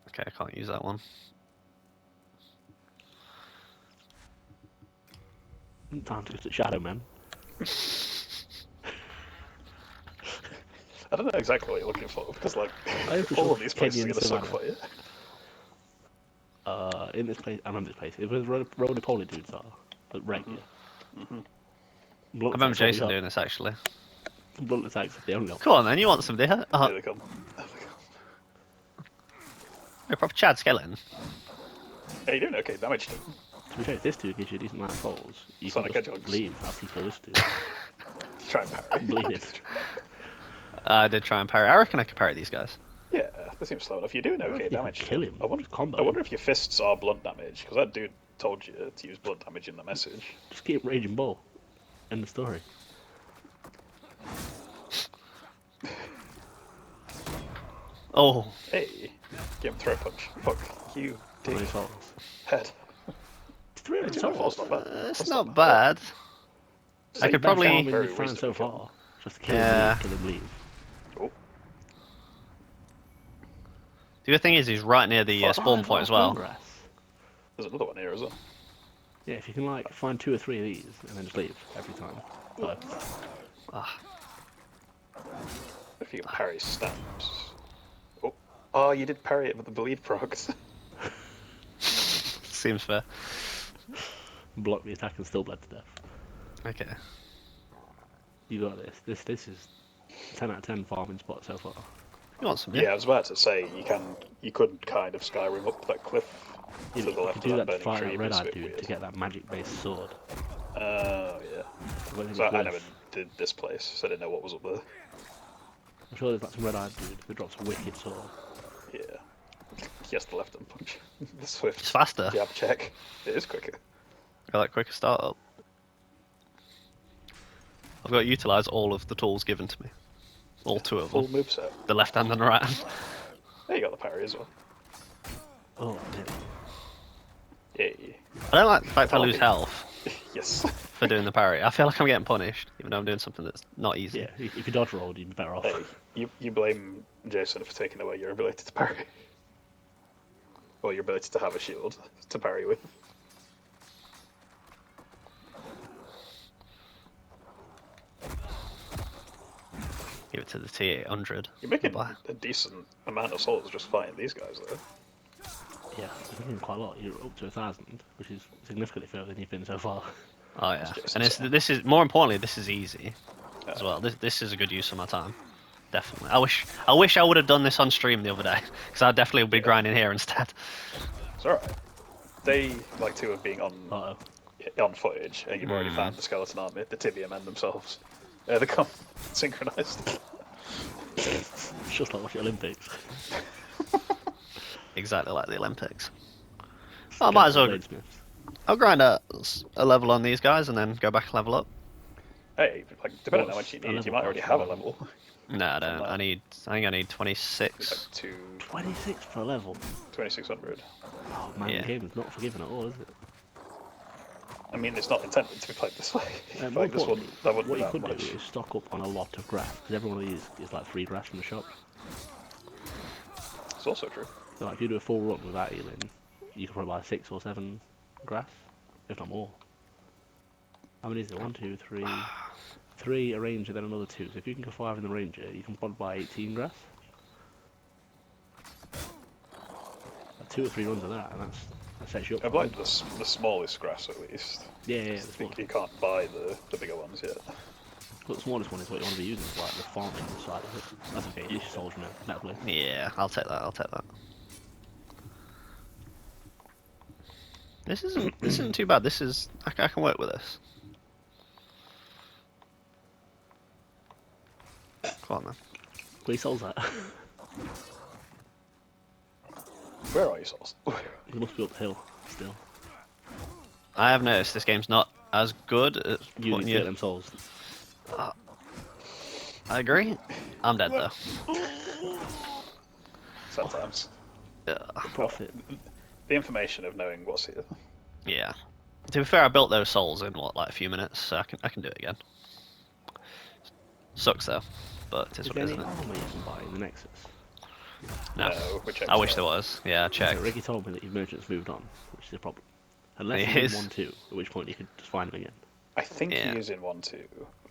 Okay, I can't use that one.
Time to go to Shadow Man.
I don't know exactly what you're looking for because, like,
I hope it's
all
just
of these places are
Kenyan
going to suck
savannah.
for you.
In this place, I remember this place. It was where the roly-poly dudes are, but regular.
I remember Jason doing this actually.
Blunt attacks if they only got.
Come on then, you want some, dear?
Here
Oh,
they come.
you're a proper Chad skeleton.
Hey, you're doing okay damage to them.
To be fair, if this dude gives you a decent amount of souls, you
Sonic
can just
Hedgehogs.
leave after you kill this dude.
Try and parry.
Bleeding.
I did try and parry. I reckon I could parry these guys.
Yeah, they seem slow enough. You're doing okay
You can
damage.
kill him.
I wonder,
Just combo
I wonder
him.
if your fists are blunt damage because that dude told you to use blunt damage in the message.
Just keep Raging Bull. End of story.
Oh,
Hey, give him throw punch. Fuck you,
How many
dick
souls?
head.
300
Hey, 204's
souls.
not bad.
it's
That's
not bad. I could
Best
probably.
farming
Very
we've found so
reasonable
far. Just to kill
Yeah.
him, kill him, leave.
Oh,
The good thing is he's right near the spawn
Five
point as
on
well.
progress.
there's another one here as well.
Yeah, if you can like find 2 or 3 of these and then just leave every time. Like,
Ah,
If you can parry stamps. Oh, oh, you did parry it with the bleed procs.
seems fair.
block the attack and still bled to death.
Okay.
You got this. This is 10 out of 10 farming spot so far.
You want some?
Yeah, I was about to say you could kind of Skyrim up that cliff
You
to the
know,
left
you
of
do
that
that to
burning
fight
tree.
that
but it's a
red-eyed
bit
dude
weird.
to get that magic-based sword.
Oh yeah.
When it's
So I
worth-
never did this place, so I didn't know what was up there.
I'm sure there's like some red-eyed dude who drops a wicked sword.
Yeah. Yes, the left hand punch. The swift
It's faster.
jab check. It is quicker.
Got that quicker start up. I've got to utilise all of the tools given to me. All two of
Full
them.
moveset.
The left hand and the right hand.
There you got the parry as well.
Oh, man.
Yay.
I don't like the fact I lose health
Yes.
for doing the parry. I feel like I'm getting punished, even though I'm doing something that's not easy.
Yeah, if you dodge rolled, you'd be better off.
Hey, you blame Jason for taking away your ability to parry. Or your ability to have a shield to parry with.
Give it to the T800.
You're making
Bye.
a decent amount of souls just fighting these guys, though.
Yeah, you're doing quite a lot. You're up to 1,000, which is significantly further than you've been so far.
Oh yeah,
Jason's
and
song.
this is more importantly, this is easy as well. This is a good use of my time. Definitely. I wish I would have done this on stream the other day, because I definitely would be grinding here instead.
It's alright. They like to have been
Uh-oh.
on footage, and you've already found the skeleton army, the tibia men themselves. They come synchronized.
It's just like watching Olympics.
Exactly like the Olympics. I might as well.
Bladesmiths.
I'll grind a level on these guys and then go back and level up.
Hey, like depending on how
What's
much you
a
need,
level
you might already
cost
have a
now?
level.
No, I don't.
that.
I think I need
Like
26.
26 per level.
2600.
Oh man,
Yeah.
the game is not forgiving at all, is it?
I mean, it's not intended to be played this way.
More
Like this one,
importantly,
that wouldn't
what
be
you
that
could
much.
do is stock up on a lot of grass, because every one of these is like 3 grass from the shop.
It's also true.
So like, if you do a full run without healing, you can probably buy 6 or 7 grass, if not more. How many is it? 1, 2, 3. 3 a ranger, then another 2. So if you can go 5 in the ranger, you can probably buy 18 grass. Like 2 or 3 runs of that, and that sets you up.
I've liked the smallest grass at least.
Yeah, the
I think
smallest.
you can't buy the bigger ones yet.
But the smallest one is what you want to be using, for, like the farming side of it. That's okay, it's your souls from it. Better play.
Yeah, I'll take that. I'll take that. This isn't too bad. This is I can work with this. Come on then.
Where your souls at?
Where are your souls?
You must be up the hill still.
I have noticed this game's not as good at
You
putting
need to get
you.
them souls.
I agree. I'm dead though.
Sometimes.
Profit.
The information of knowing what's here.
Yeah. To be fair, I built those souls in what, like a few minutes, so I can do it again. Sucks though, but it's
Is
what
there
it is,
any
isn't it?
armor you can buy in the Nexus?
No.
we checked
I wish
that.
there was. Yeah, I checked.
Ricky told me that your merchant's moved on, which is a problem. Unless
It
he's
is.
in 1-2, at which point you could just find him again.
I think
Yeah.
he is in 1-2.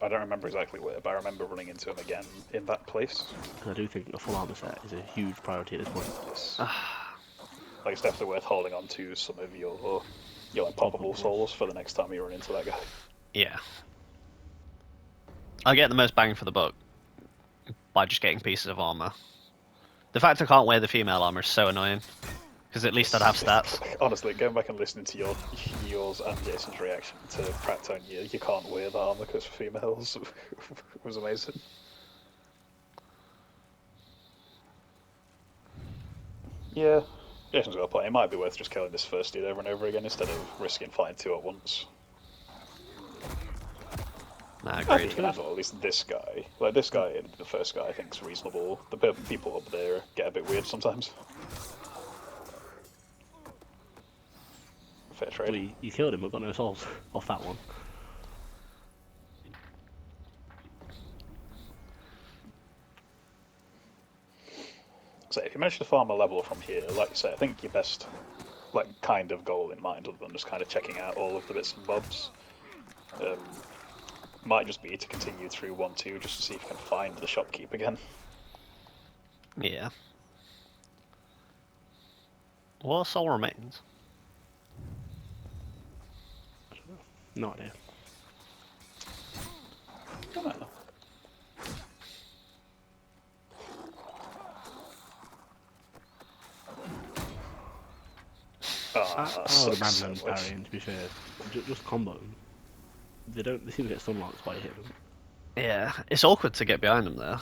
I don't remember exactly where, but I remember running into him again in that place.
Because I do think a full armor set is a huge priority at this point.
Yes. Like it's definitely worth holding on to some of your like poppable souls for the next time you run into that guy.
Yeah. I get the most bang for the buck by just getting pieces of armor. The fact I can't wear the female armor is so annoying. Because at least I'd have stats.
Honestly, going back and listening to yours and Jason's reaction to Pratt telling you can't wear the armor because for females was amazing. Yeah, Jason's got a point. It might be worth just killing this first dude over and over again instead of risking fighting 2 at once.
Nah,
I
agreed.
think you can handle at least this guy. Like this guy, the first guy, I think is reasonable. The people up there get a bit weird sometimes. Fair trade.
Well, you killed him, but got no souls off that one.
So if you manage to farm a level from here, like you say, I think your best like kind of goal in mind, other than just kind of checking out all of the bits and bobs, might just be to continue through 1-2 just to see if you can find the shopkeep again.
Yeah. What soul remains?
No idea.
Don't know.
I would imagine them parrying, to be fair. Just combo them. They seem to get stun locks by hitting them.
Yeah, it's awkward to get behind them though.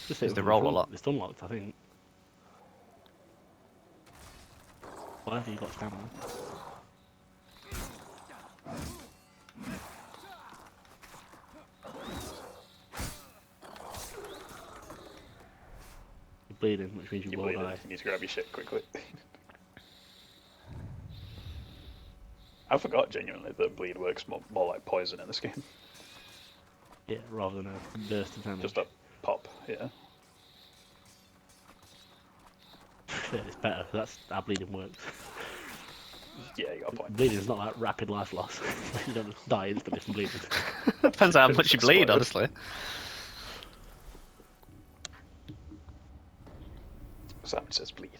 Just
Because they roll a lot.
They're stun locked, I think. Whatever you got stamina. bleeding, which means you
You're
will
bleeding.
die.
You need to grab your shit quickly. I forgot genuinely that bleed works more like poison in this game.
Yeah, rather than a burst of damage.
Just a pop, yeah.
It's better, 'cause that's how bleeding works.
Yeah, you got a point.
Bleeding is not like rapid life loss. You don't just die instantly from bleeding.
Depends on how much you bleed, honestly.
Simon says bleed.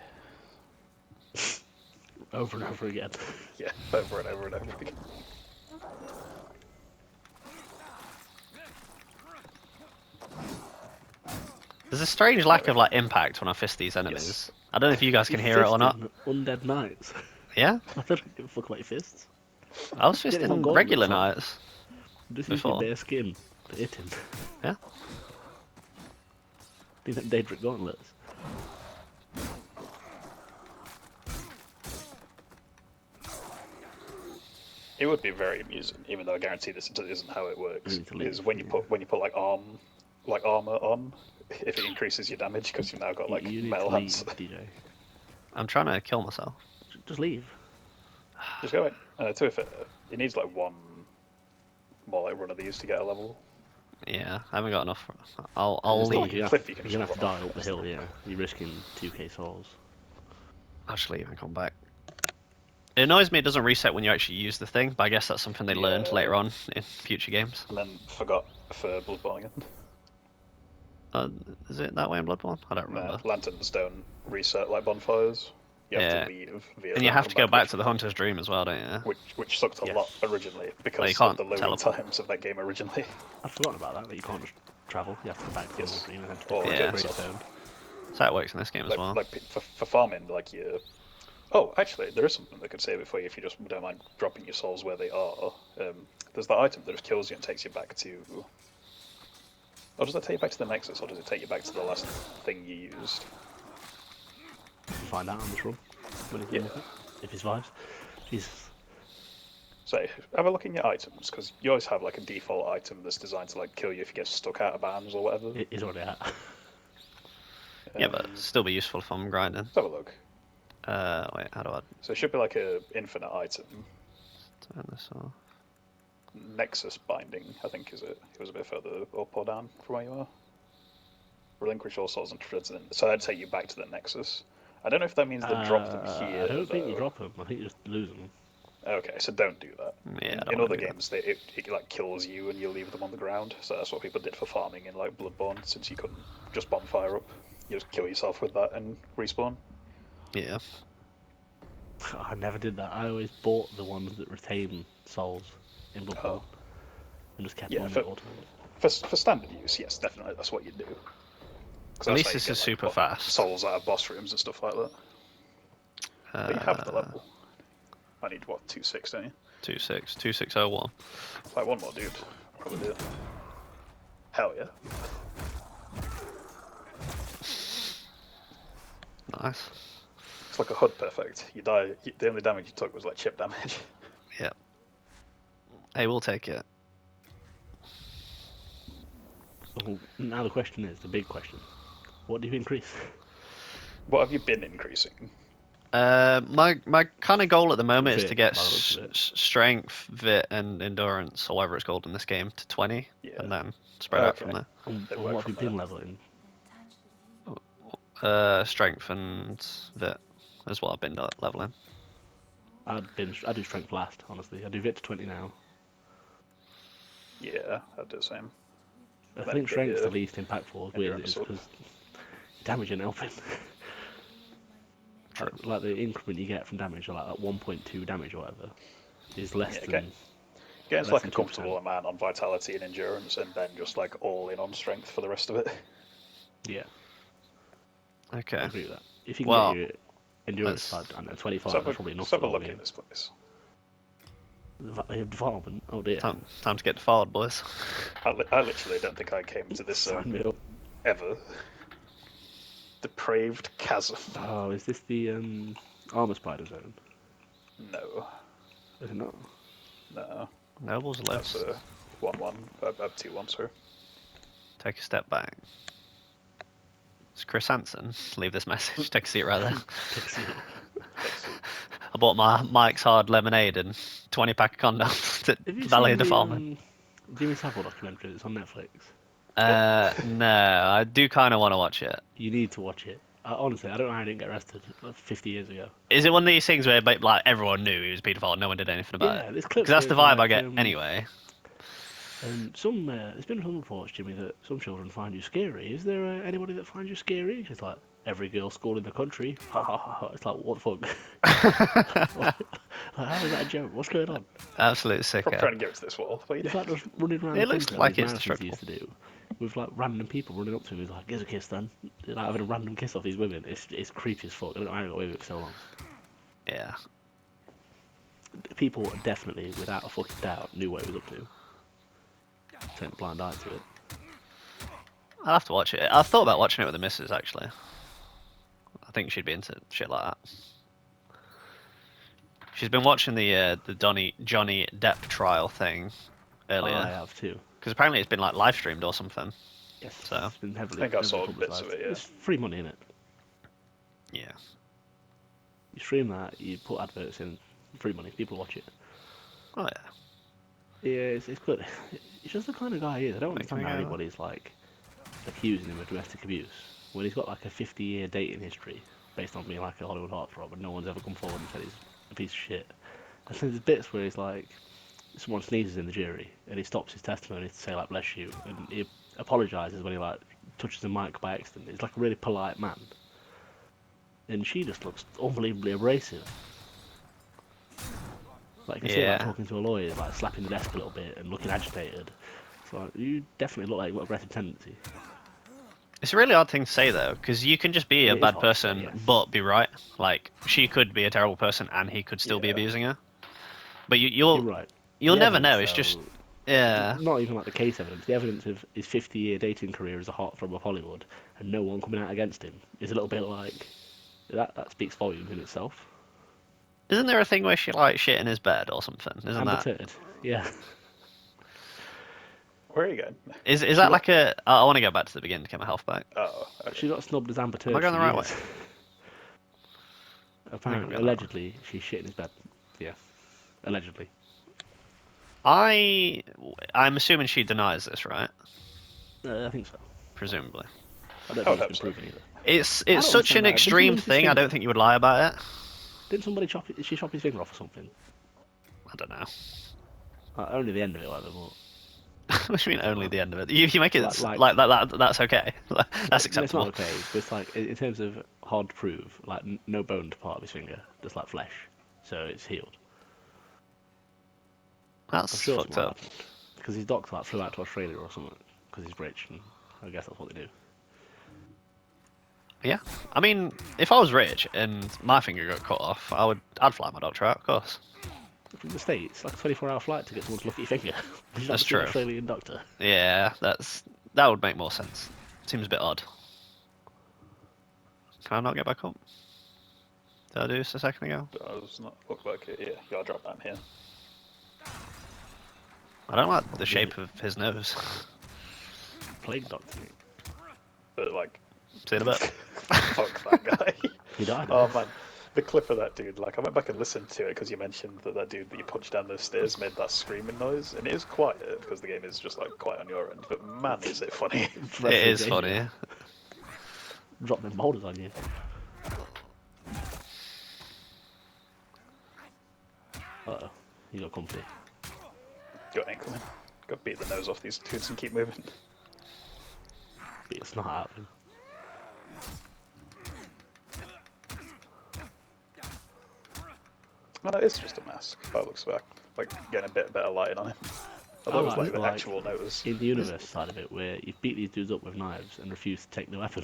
Over and over again.
Yeah, over and over and over again.
There's a strange lack of like impact when I fist these enemies.
Yes.
I don't know if you guys can hear it or not.
Undead knights.
Yeah,
I don't give a fuck about your fists.
I was
Get it on
fisting
gauntlets,
regular
man.
knights.
Just use
Before.
your bare skin to hit him.
Yeah.
Do them Daedric gauntlets.
It would be very amusing, even though I guarantee this isn't how it works.
You need to leave,
Is when you put like armor on, if it increases your damage because you've now got like
You need
metal
to leave,
hands.
DJ.
I'm trying to kill myself.
Just leave.
Just go in. To be fair, it needs like one more like run of these to get a level.
Yeah, I haven't got enough. I'll
Just
leave.
leave. You're
Cliff you can
gonna have
just
to
run
die
off
up the
first.
hill, yeah. You're risking 2k souls.
I'll just leave and come back. It annoys me it doesn't reset when you actually use the thing, but I guess that's something they learned
Yeah.
later on in future games.
And then forgot for Bloodborne again.
Is it that way in Bloodborne? I don't remember.
No, lanterns don't reset like bonfires. You have
Yeah.
to leave via
And you
that
have to go back
which-
to the Hunter's Dream as well, don't you?
which sucked a
Yes.
lot originally because
can't
of the loading
teleport.
times of that game originally.
I'd forgotten about that you can't just travel. You have to go back to
Yes.
the dream and then
Or
to
Yeah.
Greystone.
So that works in this game as
Like,
well.
like for farming, like you. Oh, actually, there is something that could save it for you if you just don't mind dropping your souls where they are. There's that item that just kills you and takes you back to. Or does that take you back to the Nexus, or does it take you back to the last thing you used?
Find out on this run. When he's
Yeah.
if he survives. Jesus.
So have a look in your items, because you always have like a default item that's designed to like kill you if you get stuck out of bounds or whatever.
He's already out.
Yeah, but still be useful if I'm grinding.
Let's have a look.
Wait, how do I
So it should be like a infinite item.
turn this off?
Nexus binding, I think, is it? It was a bit further up or down from where you are. Relinquish all souls and treads. So that'd take you back to the Nexus. I don't know if that means they drop them here.
I don't think you
though.
drop them. I think you just lose them.
Okay, so don't do that.
Yeah, I don't
In
wanna
other
do that.
games, it like kills you and you leave them on the ground. So that's what people did for farming in like Bloodborne, since you couldn't just bonfire up. You just kill yourself with that and respawn.
Yeah.
I never did that. I always bought the ones that retain souls in Bloodborne.
Oh.
And just kept
Yeah,
them on
for-
the ultimate.
For standard use, yes, definitely, that's what you do. 'Cause
At
that's
least
how you
this
get,
is
like,
super fast.
Souls out of boss rooms and stuff like that. But you have the
Uh,
level. I need what, 2.6, don't you?
2601.
Like one more, dude. Probably do. Hell yeah.
Nice.
It's like a HUD perfect. You die. The only damage you took was like chip damage.
Yeah. Hey, we'll take it.
So now the question is, the big question. What do you increase?
What have you been increasing?
My kind of goal at the moment is
Vit,
to get
by the looks of it.
strength, vit, and endurance, or whatever it's called in this game, to 20,
Yeah.
and then spread out
Okay.
from there.
And
They
what
work
have you
from
been
there.
leveling?
Strength and vit is what I've been leveling.
I do strength last, honestly. I do Vit to 20 now.
Yeah, I'd do the same.
I
Then
think
get
strength's
your
the least impactful, as weird as it is,
endurance
because damage ain't helping.
True.
Like the increment you get from damage, or like that 1.2 damage or whatever, is less
Yeah,
than.
Getting
less
like a
than 2%.
comfortable amount on vitality and endurance, and then just like all in on strength for the rest of it.
Yeah, I
Okay.
agree with that. If you can
Well,
get your endurance,
let's-
I don't know, 25,
Let's
that's probably enough
let's
for
have
the
a
whole
look in
game.
this place.
Development, oh dear.
Time to get defiled, boys.
I literally don't think I came to this
Sign me
zone
up.
ever. Depraved chasm.
Oh, is this the armor spider zone?
No,
Is it not?
no.
Nobles
That's
list.
a 1-1. 2-1, sorry.
Take a step back. It's Chris Hansen. Leave this message. Take a seat right there.
Takes it.
I bought my Mike's Hard Lemonade and 20-pack of condoms to
Have you
Valley
seen
of the
the
Farming.
Jimmy Savile documentary that's on Netflix?
No, I do kind of want to watch it.
You need to watch it. Honestly, I don't know how I didn't get arrested 50 years ago.
Is it one of these things where like everyone knew he was a paedophile and no one did anything about
Yeah,
it?
there's
Because
clips
that's
where
the
it's
vibe I
like,
get anyway.
there's been some reports, Jimmy, that some children find you scary. Is there anybody that finds you scary? It's like, every girl school in the country. Ha ha ha ha. It's like, what the fuck? Like, how is that a joke? What's going on?
Absolute
Probably trying
sicko.
to get to this wall. But
It's like just running around
It
the
looks
country
like
these
it's
marathons he used to do, with like random people running up to him. He's like, "Give us a kiss, then." Like having a random kiss off these women. It's creepy as fuck. I don't know how he got away with it for so long.
Yeah.
People definitely, without a fucking doubt, knew what he was up to. Turned a blind eye to it.
I'll have to watch it. I thought about watching it with the missus, actually. I think she'd be into shit like that. She's been watching the Johnny Depp trial thing earlier.
I have too.
Because apparently it's been like live streamed or something.
Yes,
So.
it's been heavily.
I think I
heavily
saw bits of
publicised.
it, yeah.
It's free money in it.
Yeah.
You stream that, you put adverts in, free money. People watch it.
Oh yeah.
Yeah, it's good. It's just the kind of guy he is. I don't
Like,
understand how
yeah.
anybody's like accusing him of domestic abuse when he's got like a 50-year dating history based on being like a Hollywood heartthrob, and no one's ever come forward and said he's a piece of shit. And so there's bits where he's like, someone sneezes in the jury, and he stops his testimony to say like "bless you," and he apologises when he like touches the mic by accident. He's like a really polite man, and she just looks unbelievably abrasive. Like, you can see her, like,
Yeah.
talking to a lawyer, like slapping the desk a little bit and looking agitated. So like, you definitely look like you've got aggressive tendency.
It's a really odd thing to say though, because you can just be a
It is
bad
hard to say,
person
yeah.
but be right. Like she could be a terrible person and he could still be
Yeah.
abusing her. But
You're right.
you'll
The
never know.
evidence,
It's just
though,
yeah.
not even like the case evidence. The evidence of his 50-year dating career as a heartthrob of Hollywood and no one coming out against him is a little bit like that speaks volumes in itself.
Isn't there a thing where she like shit in his bed or something? Isn't
Amber
that
Turd, yeah.
Where are you going?
is that
got-
like a? I want to go back to the beginning to get my health back.
Oh, okay.
She got snubbed as Amber Turd.
Am I going
for
the right
years.
way?
Apparently,
going the right
allegedly, she shit in his bed. Yeah, allegedly.
I'm assuming she denies this, right?
I think so.
Presumably.
I don't
I would
think it's been
hope so.
proven either.
It's
don't
such
understand
an
that. Didn't
extreme
someone use his
thing. I don't
finger?
think you would lie about it.
Didn't somebody chop his finger off or something?
I don't know.
Only the end of it, like, but
What do you mean only the end of it? You make it
Like-
like that. That's okay. That's
it's
acceptable.
not okay. But it's like in terms of hard to prove, like no boned part of his finger, just like flesh, so it's healed. I'm
That's
sure
fucked
something
up.
happened because his doctor like flew out to Australia or something because he's rich, and I guess that's what they do.
Yeah. I mean, if I was rich and my finger got cut off, I'd fly my doctor out, of course.
From the States, like a 24-hour flight to get someone to look at your finger.
That's true.
An Australian doctor.
Yeah, that would make more sense. Seems a bit odd. Can I not get back up? Did I do this a second ago?
I was not look back at. Yeah, you gotta drop down here.
I don't like the shape of his nose.
Plague doctor.
But like,
See you in a bit.
fuck that guy.
He died.
Oh man, the clip of that dude. Like, I went back and listened to it because you mentioned that dude that you punched down the stairs made that screaming noise, and it is quiet because the game is just like quiet on your end. But man, is it funny!
It is funny.
Drop them boulders on you. Uh-oh, you got comfy.
Got ankle in. Got beat the nose off these dudes and keep moving.
Beat the snot out of him.
Oh, no, it's just a mask. By the looks back, like getting a bit better lighting on him. I thought it was like the actual nose.
In the universe side of it, where you beat these dudes up with knives and refuse to take the weapon.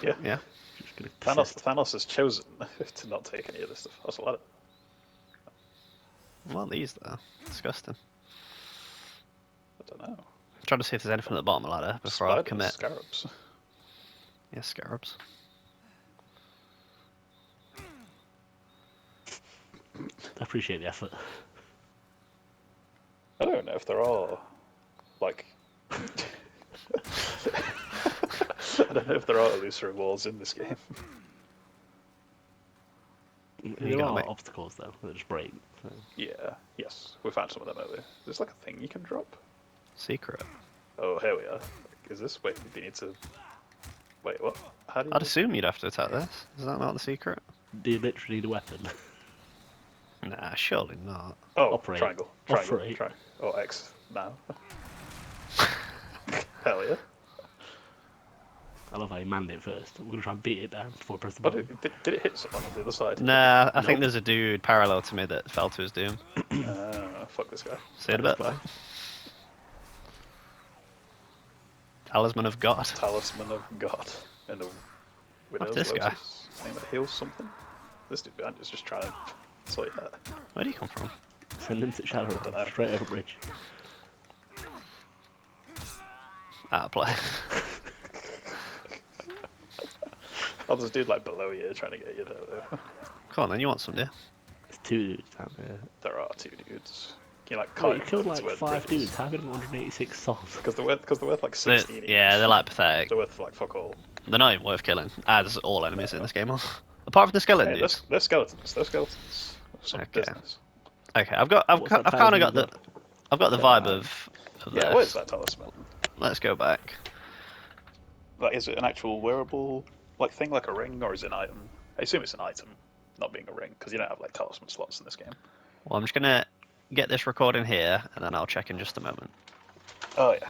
Yeah.
Yeah.
Just gonna persist.
Thanos has chosen to not take any of this stuff. That's a lot.
What are these though? Disgusting.
I don't know.
I'm trying to see if there's anything at the bottom of the ladder before I
Spiders,
commit.
Scarabs.
Yeah, scarabs.
I appreciate the effort.
I don't know if there are like I don't know if there are illusory walls in this game.
There
gonna
are
make-
obstacles though that just break. So.
Yeah, yes, we found some of them earlier. There's like a thing you can drop.
Secret.
Oh, here we are. Is this? Wait, do you need to? Wait, what? How do you?
I'd assume you'd have to attack this. Is that not the secret?
Do you literally need a weapon?
Nah, surely not.
Oh,
Operate.
triangle.
Operate.
Triangle. Oh, X. Now. Hell yeah.
I love how you manned it first. I'm gonna try and beat it down before I press the
Oh,
button.
did it hit someone on the other side?
Nah, I think
Nope.
there's a dude parallel to me that fell to his doom.
Fuck this guy.
See you in a bit.
Bye.
Talisman of God.
Talisman of God. And the Widow's
this guy?
Lotus. Name that heals something. This dude behind is just trying to sort that.
Where do you come from?
Send him to Shadow
Dunno.
Road, straight over bridge.
Out of play.
Oh, there's a dude like below you trying to get you there.
Come on then, you want some, do you?
There's 2 dudes down there.
There are 2 dudes. Can you like
Oh,
kite
you killed
them
like
to where
5
the
dudes. How have you got 186 souls?
Because they're worth like 16 each.
Yeah, they're like pathetic.
They're worth like fuck all.
They're not even worth killing, as all enemies in this game are. Apart from the skeleton
Hey,
dudes.
they're skeletons. They're skeletons. Some
Okay.
business.
Okay, I've
What's that
kind of
talisman
got
you
I've got the vibe of
Yeah,
this.
what is that talisman?
Let's go back.
Like, is it an actual wearable like thing, like a ring, or is it an item? I assume it's an item, not being a ring, because you don't have like talisman slots in this game.
Well, I'm just gonna get this recording here, and then I'll check in just a moment.
Oh yeah.